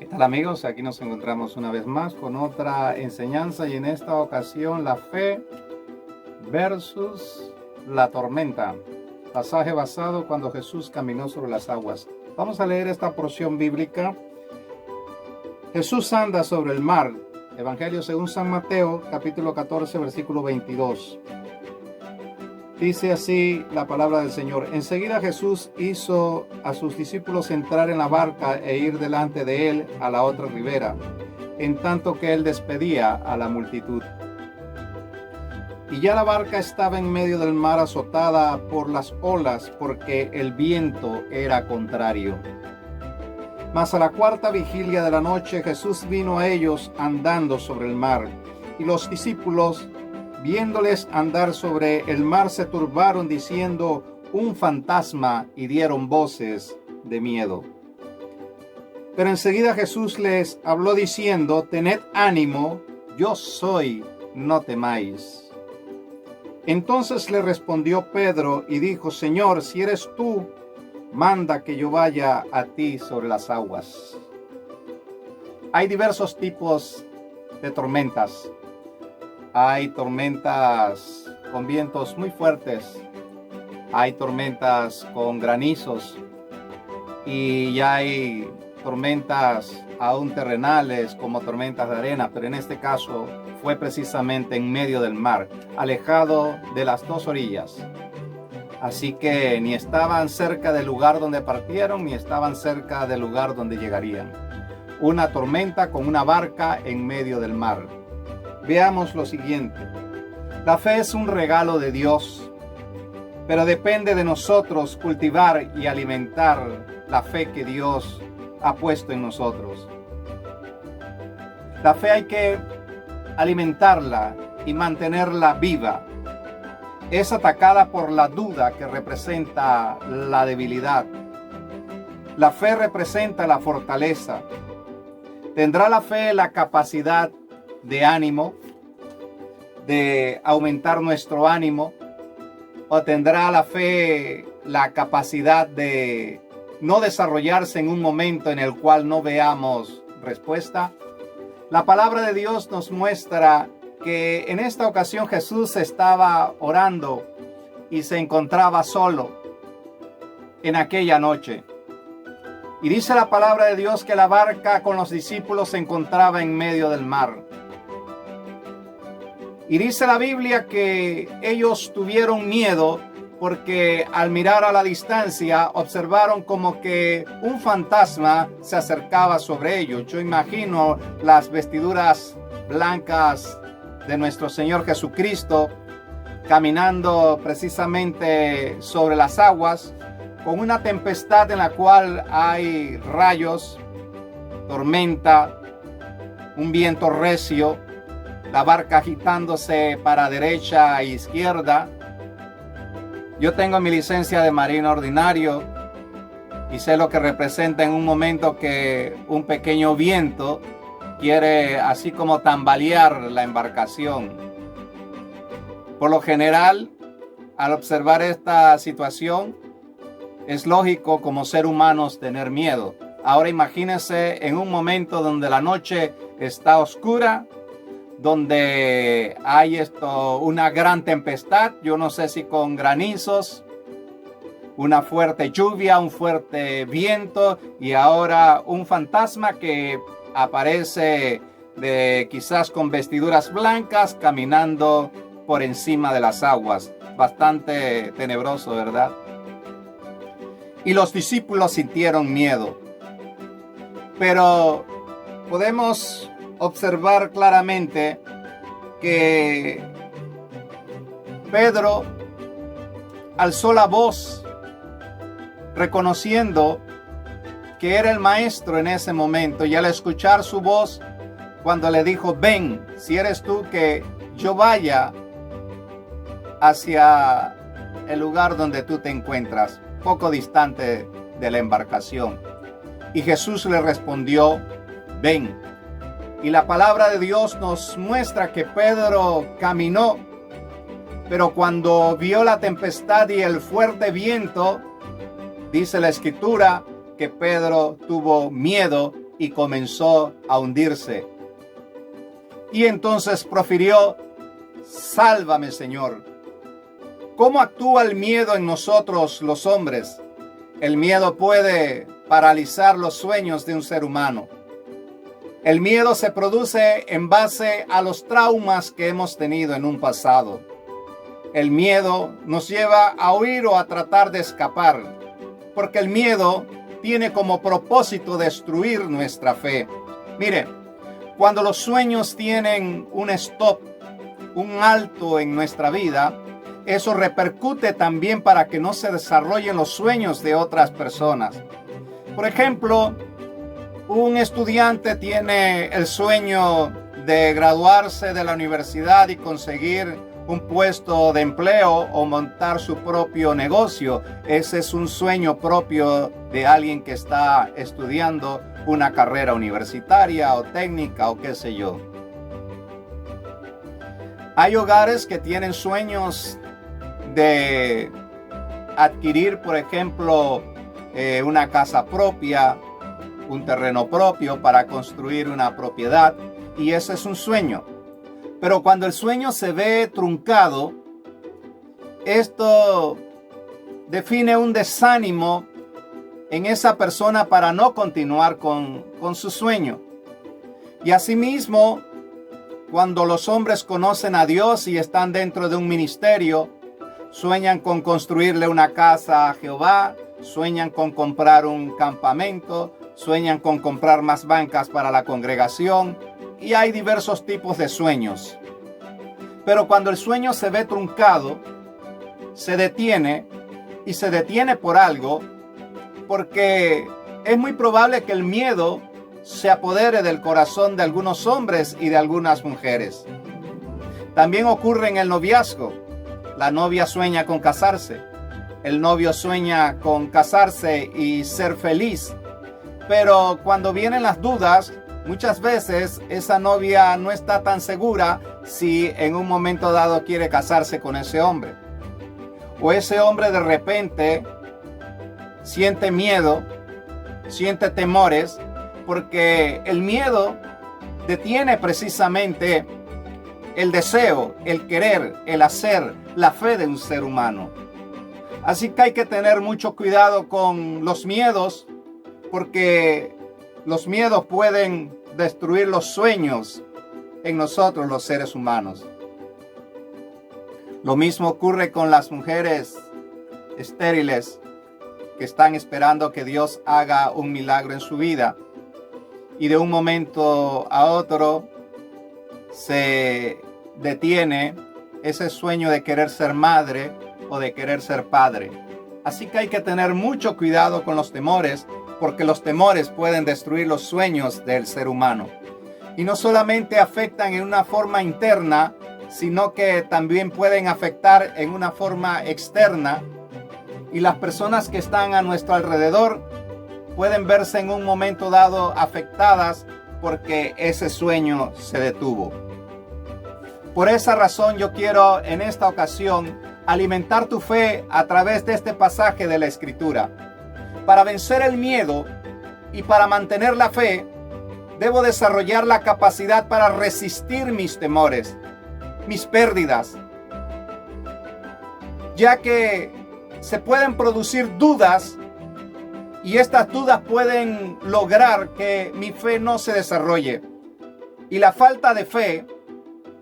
¿Qué tal, amigos? Aquí nos encontramos una vez más con otra enseñanza, y en esta ocasión la fe versus la tormenta. Pasaje basado cuando Jesús caminó sobre las aguas. Vamos a leer esta porción bíblica. Jesús anda sobre el mar. Evangelio según San Mateo, capítulo 14, versículo 22. Dice así la palabra del Señor. Enseguida Jesús hizo a sus discípulos entrar en la barca e ir delante de él a la otra ribera, en tanto que él despedía a la multitud. Y ya la barca estaba en medio del mar, azotada por las olas, porque el viento era contrario. Mas a la cuarta vigilia de la noche Jesús vino a ellos andando sobre el mar, y los discípulos, viéndoles andar sobre el mar, se turbaron diciendo: un fantasma, y dieron voces de miedo. Pero enseguida Jesús les habló diciendo: tened ánimo, yo soy, no temáis. Entonces le respondió Pedro y dijo: Señor, si eres tú, manda que yo vaya a ti sobre las aguas. Hay diversos tipos de tormentas. Hay tormentas con vientos muy fuertes, hay tormentas con granizos, y ya hay tormentas aún terrenales como tormentas de arena, pero en este caso fue precisamente en medio del mar, alejado de las dos orillas. Así que ni estaban cerca del lugar donde partieron, ni estaban cerca del lugar donde llegarían. Una tormenta con una barca en medio del mar. Veamos lo siguiente. La fe es un regalo de Dios, pero depende de nosotros cultivar y alimentar la fe que Dios ha puesto en nosotros. La fe hay que alimentarla y mantenerla viva. Es atacada por la duda, que representa la debilidad. La fe representa la fortaleza. ¿Tendrá la fe la capacidad de ánimo, de aumentar nuestro ánimo? ¿O tendrá la fe la capacidad de no desarrollarse en un momento en el cual no veamos respuesta? La palabra de Dios nos muestra que en esta ocasión Jesús estaba orando y se encontraba solo en aquella noche. Y dice la palabra de Dios que la barca con los discípulos se encontraba en medio del mar. Y dice la Biblia que ellos tuvieron miedo porque al mirar a la distancia observaron como que un fantasma se acercaba sobre ellos. Yo imagino las vestiduras blancas de nuestro Señor Jesucristo caminando precisamente sobre las aguas, con una tempestad en la cual hay rayos, tormenta, un viento recio, la barca agitándose para derecha e izquierda. Yo tengo mi licencia de marino ordinario y sé lo que representa en un momento que un pequeño viento quiere así como tambalear la embarcación. Por lo general, al observar esta situación, es lógico como ser humanos tener miedo. Ahora imagínense en un momento donde la noche está oscura, donde hay una gran tempestad, yo no sé si con granizos, una fuerte lluvia, un fuerte viento, y ahora un fantasma que aparece quizás con vestiduras blancas caminando por encima de las aguas. Bastante tenebroso, ¿verdad? Y los discípulos sintieron miedo. Pero podemos observar claramente que Pedro alzó la voz reconociendo que era el maestro en ese momento, y al escuchar su voz, cuando le dijo: ven, si eres tú, que yo vaya hacia el lugar donde tú te encuentras, poco distante de la embarcación. Y Jesús le respondió: ven. Y la palabra de Dios nos muestra que Pedro caminó, pero cuando vio la tempestad y el fuerte viento, dice la Escritura que Pedro tuvo miedo y comenzó a hundirse. Y entonces profirió: sálvame, Señor. ¿Cómo actúa el miedo en nosotros los hombres? El miedo puede paralizar los sueños de un ser humano. El miedo se produce en base a los traumas que hemos tenido en un pasado. El miedo nos lleva a huir o a tratar de escapar, porque el miedo tiene como propósito destruir nuestra fe. Mire, cuando los sueños tienen un stop, un alto en nuestra vida, eso repercute también para que no se desarrollen los sueños de otras personas. Por ejemplo, un estudiante tiene el sueño de graduarse de la universidad y conseguir un puesto de empleo o montar su propio negocio. Ese es un sueño propio de alguien que está estudiando una carrera universitaria o técnica o qué sé yo. Hay hogares que tienen sueños de adquirir, por ejemplo, una casa propia, un terreno propio para construir una propiedad, y ese es un sueño. Pero cuando el sueño se ve truncado, esto define un desánimo en esa persona para no continuar con su sueño. Y asimismo, cuando los hombres conocen a Dios y están dentro de un ministerio, sueñan con construirle una casa a Jehová, sueñan con comprar un campamento, sueñan con comprar más bancas para la congregación, y hay diversos tipos de sueños. Pero cuando el sueño se ve truncado, se detiene, y se detiene por algo, porque es muy probable que el miedo se apodere del corazón de algunos hombres y de algunas mujeres. También ocurre en el noviazgo. La novia sueña con casarse, el novio sueña con casarse y ser feliz, pero cuando vienen las dudas, muchas veces esa novia no está tan segura si en un momento dado quiere casarse con ese hombre. O ese hombre de repente siente miedo, siente temores, porque el miedo detiene precisamente el deseo, el querer, el hacer, la fe de un ser humano. Así que hay que tener mucho cuidado con los miedos, porque los miedos pueden destruir los sueños en nosotros los seres humanos. Lo mismo ocurre con las mujeres estériles que están esperando que Dios haga un milagro en su vida, y de un momento a otro se detiene ese sueño de querer ser madre o de querer ser padre. Así que hay que tener mucho cuidado con los temores, porque los temores pueden destruir los sueños del ser humano. Y no solamente afectan en una forma interna, sino que también pueden afectar en una forma externa. Y las personas que están a nuestro alrededor pueden verse en un momento dado afectadas porque ese sueño se detuvo. Por esa razón yo quiero en esta ocasión alimentar tu fe a través de este pasaje de la Escritura. Para vencer el miedo y para mantener la fe, debo desarrollar la capacidad para resistir mis temores, mis pérdidas, ya que se pueden producir dudas y estas dudas pueden lograr que mi fe no se desarrolle. Y la falta de fe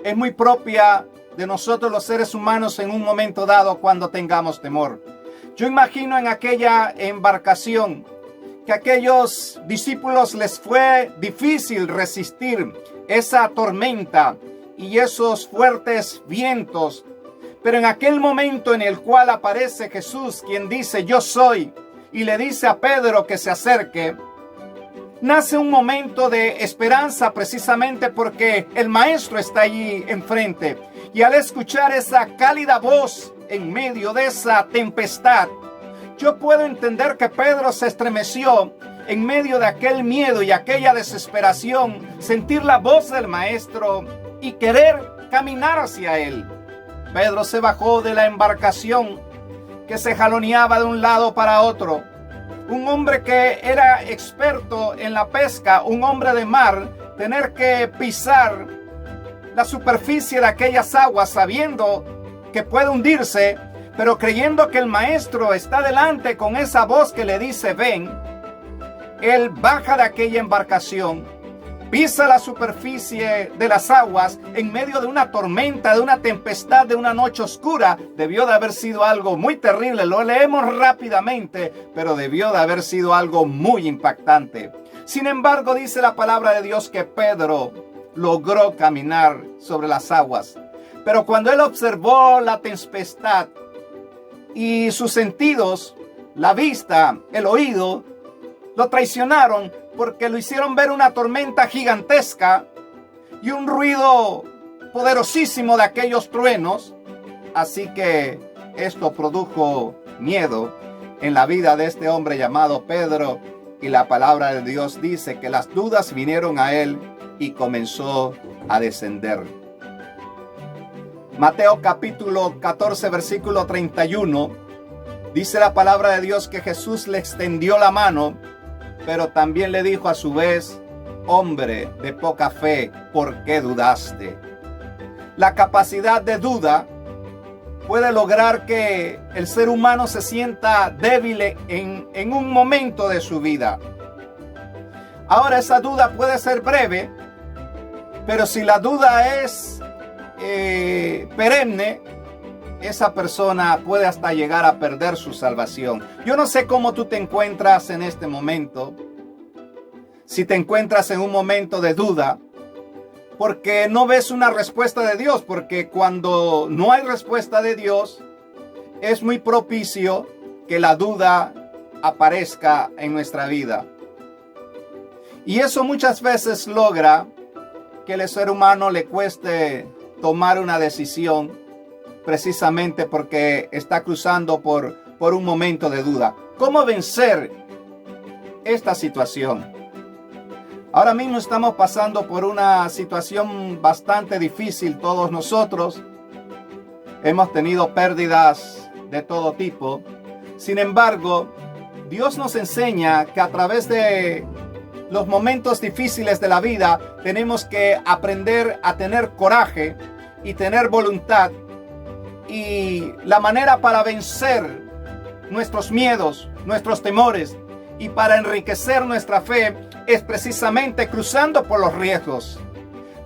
es muy propia de nosotros los seres humanos en un momento dado cuando tengamos temor. Yo imagino en aquella embarcación que a aquellos discípulos les fue difícil resistir esa tormenta y esos fuertes vientos. Pero en aquel momento en el cual aparece Jesús, quien dice yo soy, y le dice a Pedro que se acerque, nace un momento de esperanza precisamente porque el maestro está allí enfrente. Y al escuchar esa cálida voz en medio de esa tempestad, yo puedo entender que Pedro se estremeció en medio de aquel miedo y aquella desesperación, sentir la voz del maestro y querer caminar hacia él. Pedro se bajó de la embarcación que se jaloneaba de un lado para otro. un hombre que era experto en la pesca, un hombre de mar, tener que pisar la superficie de aquellas aguas sabiendo que puede hundirse, pero creyendo que el maestro está delante con esa voz que le dice ven, él baja de aquella embarcación, pisa la superficie de las aguas en medio de una tormenta, de una tempestad, de una noche oscura. Debió de haber sido algo muy terrible, lo leemos rápidamente, pero debió de haber sido algo muy impactante. Sin embargo, dice la palabra de Dios que Pedro logró caminar sobre las aguas. Pero cuando él observó la tempestad y sus sentidos, la vista, el oído, lo traicionaron porque lo hicieron ver una tormenta gigantesca y un ruido poderosísimo de aquellos truenos. Así que esto produjo miedo en la vida de este hombre llamado Pedro, y la palabra de Dios dice que las dudas vinieron a él y comenzó a descender. Mateo capítulo 14 versículo 31 dice la palabra de Dios que Jesús le extendió la mano, pero también le dijo a su vez: hombre de poca fe, ¿por qué dudaste? La capacidad de duda puede lograr que el ser humano se sienta débil en un momento de su vida. Ahora, esa duda puede ser breve, pero si la duda es perenne, esa persona puede hasta llegar a perder su salvación. Yo no sé cómo tú te encuentras en este momento. Si te encuentras en un momento de duda, porque no ves una respuesta de Dios, porque cuando no hay respuesta de Dios, es muy propicio que la duda aparezca en nuestra vida. Y eso muchas veces logra que el ser humano le cueste tomar una decisión, precisamente porque está cruzando por un momento de duda. ¿Cómo vencer esta situación? Ahora mismo estamos pasando por una situación bastante difícil todos nosotros. Hemos tenido pérdidas de todo tipo. Sin embargo, Dios nos enseña que a través de los momentos difíciles de la vida tenemos que aprender a tener coraje y tener voluntad. Y la manera para vencer nuestros miedos, nuestros temores y para enriquecer nuestra fe es precisamente cruzando por los riesgos.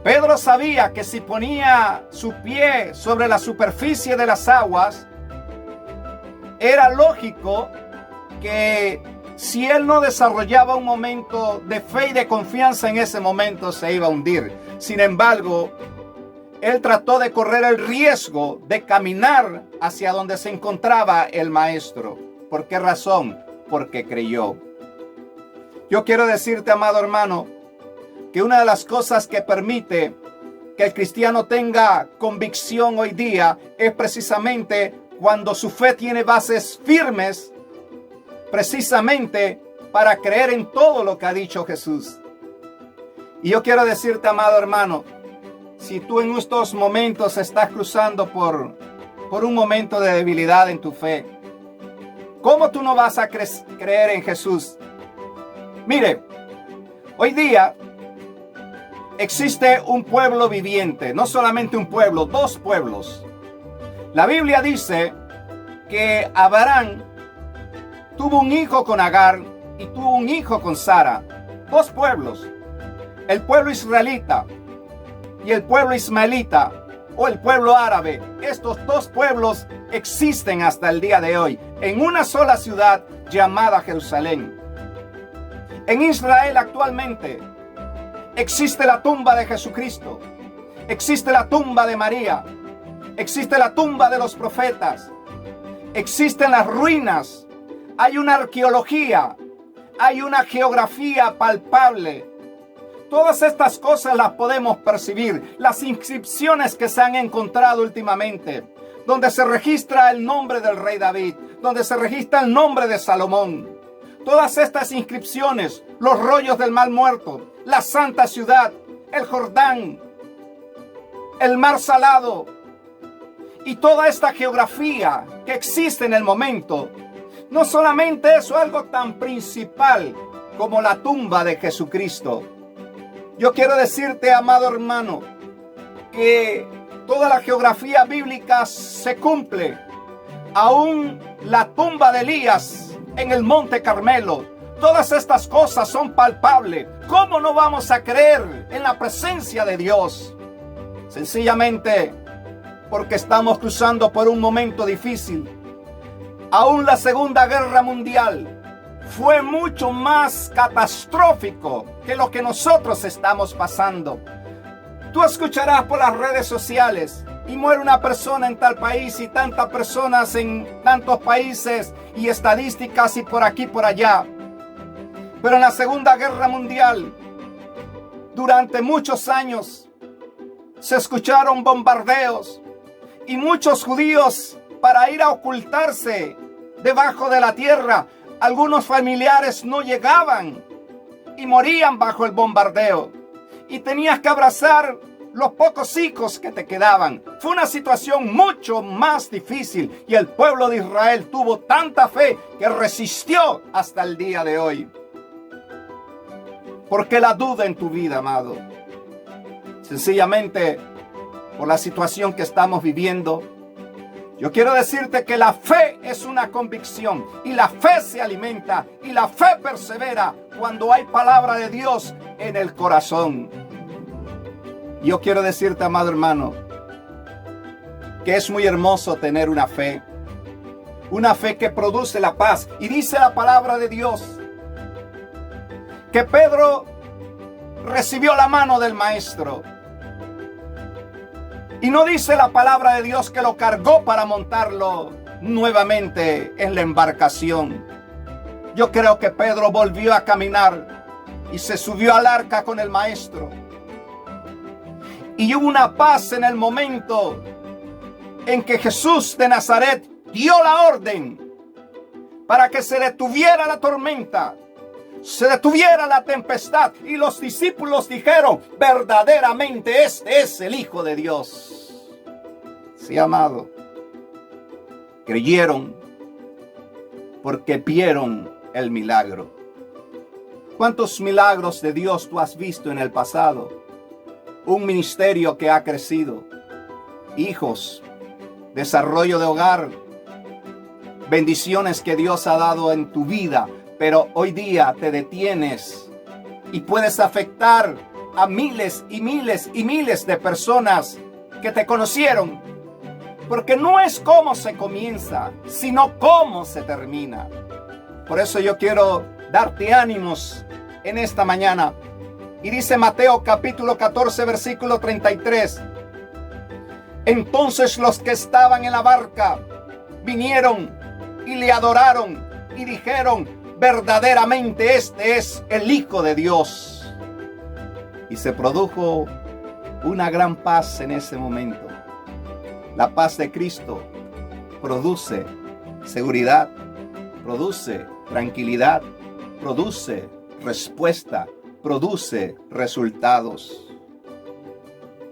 Pedro sabía que si ponía su pie sobre la superficie de las aguas, era lógico que si él no desarrollaba un momento de fe y de confianza en ese momento, se iba a hundir. Sin embargo, él trató de correr el riesgo de caminar hacia donde se encontraba el maestro. ¿Por qué razón? Porque creyó. Yo quiero decirte, amado hermano, que una de las cosas que permite que el cristiano tenga convicción hoy día es precisamente cuando su fe tiene bases firmes, precisamente para creer en todo lo que ha dicho Jesús. Y yo quiero decirte, amado hermano, si tú en estos momentos estás cruzando por un momento de debilidad en tu fe, ¿cómo tú no vas a creer en Jesús? Mire, hoy día existe un pueblo viviente, no solamente un pueblo, dos pueblos. La Biblia dice que Abraham tuvo un hijo con Agar y tuvo un hijo con Sara. Dos pueblos, el pueblo israelita y el pueblo ismaelita o el pueblo árabe. Estos dos pueblos existen hasta el día de hoy en una sola ciudad llamada Jerusalén. En Israel actualmente existe la tumba de Jesucristo, existe la tumba de María, existe la tumba de los profetas, existen las ruinas, hay una arqueología, hay una geografía palpable. Todas estas cosas las podemos percibir. Las inscripciones que se han encontrado últimamente, donde se registra el nombre del rey David, donde se registra el nombre de Salomón. Todas estas inscripciones, los rollos del Mar Muerto, la Santa Ciudad, el Jordán, el Mar Salado y toda esta geografía que existe en el momento, No solamente eso, algo tan principal como la tumba de Jesucristo. Yo quiero decirte, amado hermano, que toda la geografía bíblica se cumple. Aún la tumba de Elías en el Monte Carmelo. Todas estas cosas son palpables. ¿Cómo no vamos a creer en la presencia de Dios? Sencillamente porque estamos cruzando por un momento difícil. Aún la Segunda Guerra Mundial fue mucho más catastrófico que lo que nosotros estamos pasando. Tú escucharás por las redes sociales: y muere una persona en tal país y tantas personas en tantos países, y estadísticas y por aquí por allá. Pero en la Segunda Guerra Mundial, durante muchos años, se escucharon bombardeos y muchos judíos, para ir a ocultarse debajo de la tierra, algunos familiares no llegaban y morían bajo el bombardeo. Y tenías que abrazar los pocos hijos que te quedaban. Fue una situación mucho más difícil y el pueblo de Israel tuvo tanta fe que resistió hasta el día de hoy. ¿Por qué la duda en tu vida, amado? Sencillamente por la situación que estamos viviendo. Yo quiero decirte que la fe es una convicción y la fe se alimenta y la fe persevera cuando hay palabra de Dios en el corazón. Yo quiero decirte, amado hermano, que es muy hermoso tener una fe que produce la paz. Y dice la palabra de Dios que Pedro recibió la mano del Maestro. Y no dice la palabra de Dios que lo cargó para montarlo nuevamente en la embarcación. Yo creo que Pedro volvió a caminar y se subió al arca con el Maestro. Y hubo una paz en el momento en que Jesús de Nazaret dio la orden para que se detuviera la tormenta, se detuviera la tempestad, y los discípulos dijeron: verdaderamente este es el Hijo de Dios. Sí, amado, creyeron porque vieron el milagro. ¿Cuántos milagros de Dios tú has visto en el pasado? Un ministerio que ha crecido, hijos, desarrollo de hogar, bendiciones que Dios ha dado en tu vida. Pero hoy día te detienes y puedes afectar a miles y miles y miles de personas que te conocieron. Porque no es cómo se comienza, sino cómo se termina. Por eso yo quiero darte ánimos en esta mañana. Y dice Mateo capítulo 14, versículo 33. Entonces los que estaban en la barca vinieron y le adoraron y dijeron: verdaderamente este es el Hijo de Dios. Y se produjo una gran paz en ese momento. La paz de Cristo produce seguridad, produce tranquilidad, produce respuesta, produce resultados.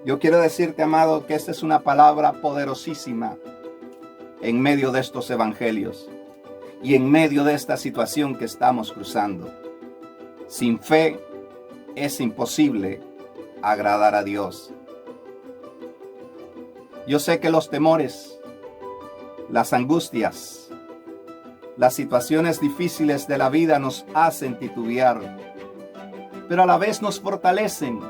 Yo quiero decirte, amado, que esta es una palabra poderosísima en medio de estos evangelios y en medio de esta situación que estamos cruzando. Sin fe es imposible agradar a Dios. Yo sé que los temores, las angustias, las situaciones difíciles de la vida nos hacen titubear, pero a la vez nos fortalecen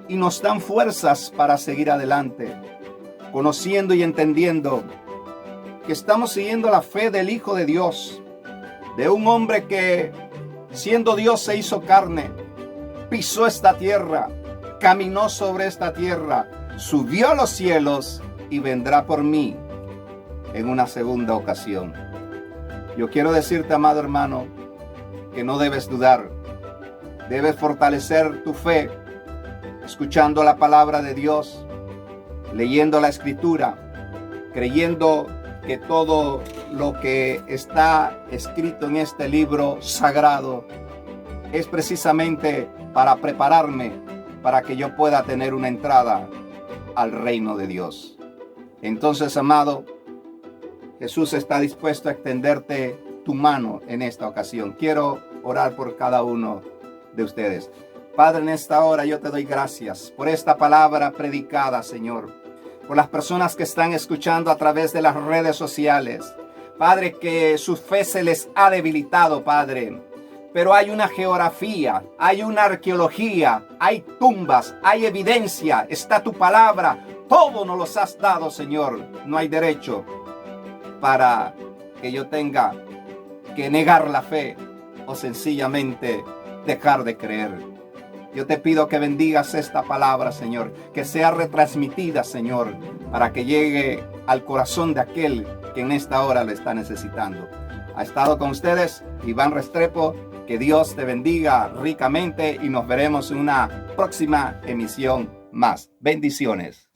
y nos dan fuerzas para seguir adelante, conociendo y entendiendo que estamos siguiendo la fe del Hijo de Dios, de un hombre que, siendo Dios, se hizo carne, pisó esta tierra, caminó sobre esta tierra, subió a los cielos y vendrá por mí en una segunda ocasión. Yo quiero decirte, amado hermano, que no debes dudar. Debes fortalecer tu fe escuchando la palabra de Dios, leyendo la Escritura, creyendo que todo lo que está escrito en este libro sagrado es precisamente para prepararme para que yo pueda tener una entrada al reino de Dios. Entonces, amado, Jesús está dispuesto a extenderte tu mano en esta ocasión. Quiero orar por cada uno de ustedes. Padre, en esta hora yo te doy gracias por esta palabra predicada, Señor, por las personas que están escuchando a través de las redes sociales. Padre, que su fe se les ha debilitado, Padre. Pero hay una geografía, hay una arqueología, hay tumbas, hay evidencia, está tu palabra. Todo nos los has dado, Señor. No hay derecho para que yo tenga que negar la fe o sencillamente dejar de creer. Yo te pido que bendigas esta palabra, Señor, que sea retransmitida, Señor, para que llegue al corazón de aquel que en esta hora lo está necesitando. Ha estado con ustedes Iván Restrepo. Que Dios te bendiga ricamente y nos veremos en una próxima emisión más. Bendiciones.